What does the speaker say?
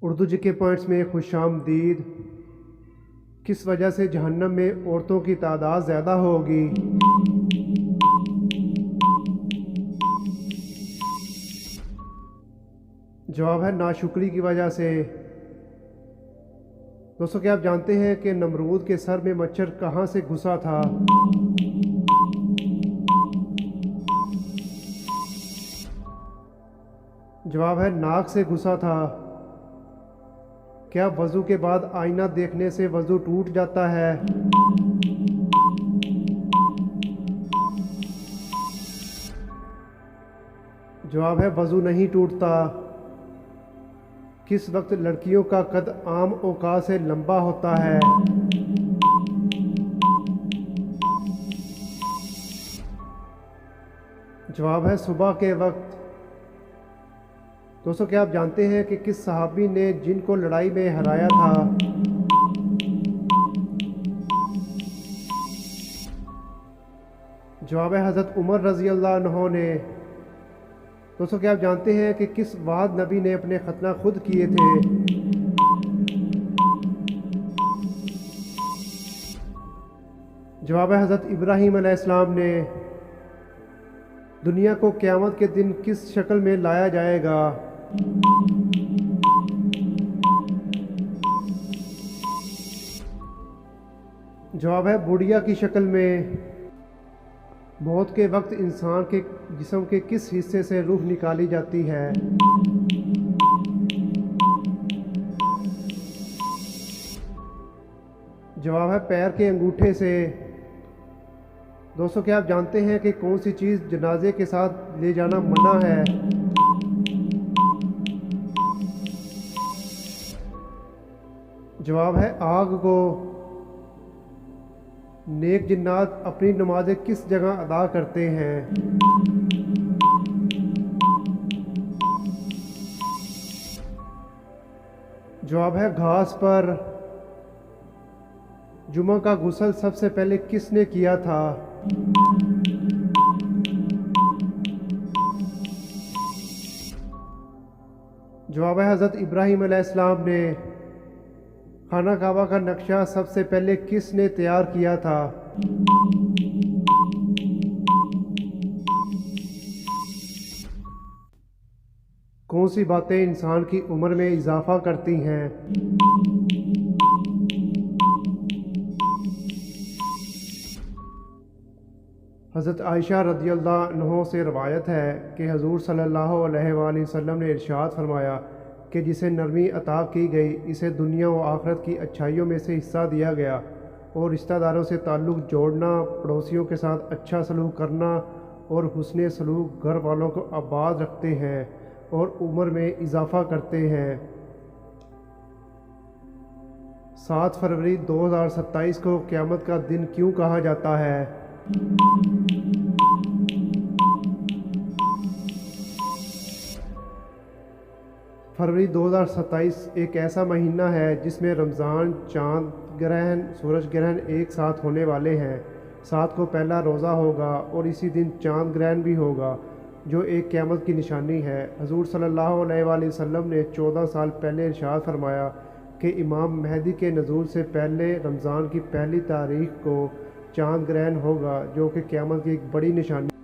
उर्दू जी के पॉइंट्स में खुशामदीद। किस वजह से जहन्नम में औरतों की तादाद ज़्यादा होगी? जवाब है नाशुक्री की वजह से। दोस्तों, क्या आप जानते हैं कि नमरूद के सर में मच्छर कहाँ से घुसा था? जवाब है नाक से घुसा था। क्या वज़ू के बाद आईना देखने से वज़ू टूट जाता है? जवाब है वज़ू नहीं टूटता। किस वक्त लड़कियों का कद आम औकात से लंबा होता है? जवाब है सुबह के वक्त। दोस्तों, क्या आप जानते हैं कि किस सहाबी ने जिन को लड़ाई में हराया था? जवाब है हज़रत उमर रज़ी अल्लाह अन्हो ने। दोस्तों, क्या आप जानते हैं कि किस वाद नबी ने अपने खतना खुद किए थे? जवाब है हज़रत इब्राहीम अलैहिस्सलाम ने। दुनिया को क़यामत के दिन किस शक्ल में लाया जाएगा? जवाब है बुढ़िया की शक्ल में। मौत के वक्त इंसान के जिस्म के किस हिस्से से रूह निकाली जाती है? जवाब है पैर के अंगूठे से। दोस्तों, क्या आप जानते हैं कि कौन सी चीज़ जनाजे के साथ ले जाना मना है? जवाब है आग को। नेक जिन्नात अपनी नमाजें किस जगह अदा करते हैं? जवाब है घास पर। जुमा का गुस्ल सबसे पहले किसने किया था? जवाब है हज़रत इब्राहीम अलैहिस्सलाम ने। खाना काबा का नक्शा सबसे पहले किसने तैयार किया था? कौन सी बातें इंसान की उम्र में इजाफा करती हैं? हज़रत आयशा रज़ियल्लाहु अन्हा से रवायत है कि हुज़ूर सल्लल्लाहु अलैहि वसल्लम ने इरशाद फरमाया कि जिसे नरमी अता की गई इसे दुनिया व आखिरत की अच्छाइयों में से हिस्सा दिया गया, और रिश्तेदारों से ताल्लुक़ जोड़ना, पड़ोसियों के साथ अच्छा सलूक करना और हुस्ने सलूक घर वालों को आबाद रखते हैं और उम्र में इजाफ़ा करते हैं। 7 फरवरी 2027 को क़यामत का दिन क्यों कहा जाता है? फरवरी 2027 एक ऐसा महीना है जिसमें रमज़ान, चाँद ग्रहण, सूरज ग्रहण एक साथ होने वाले हैं। 7 को पहला रोज़ा होगा और इसी दिन चाँद ग्रहण भी होगा, जो एक क़यामत की निशानी है। हुज़ूर सल्लल्लाहु अलैहि वसल्लम ने 14 साल पहले इरशाद फरमाया कि इमाम महदी के नज़ूल से पहले रमज़ान की पहली तारीख को चाँद ग्रहण होगा, जो कि क़यामत की एक बड़ी निशानी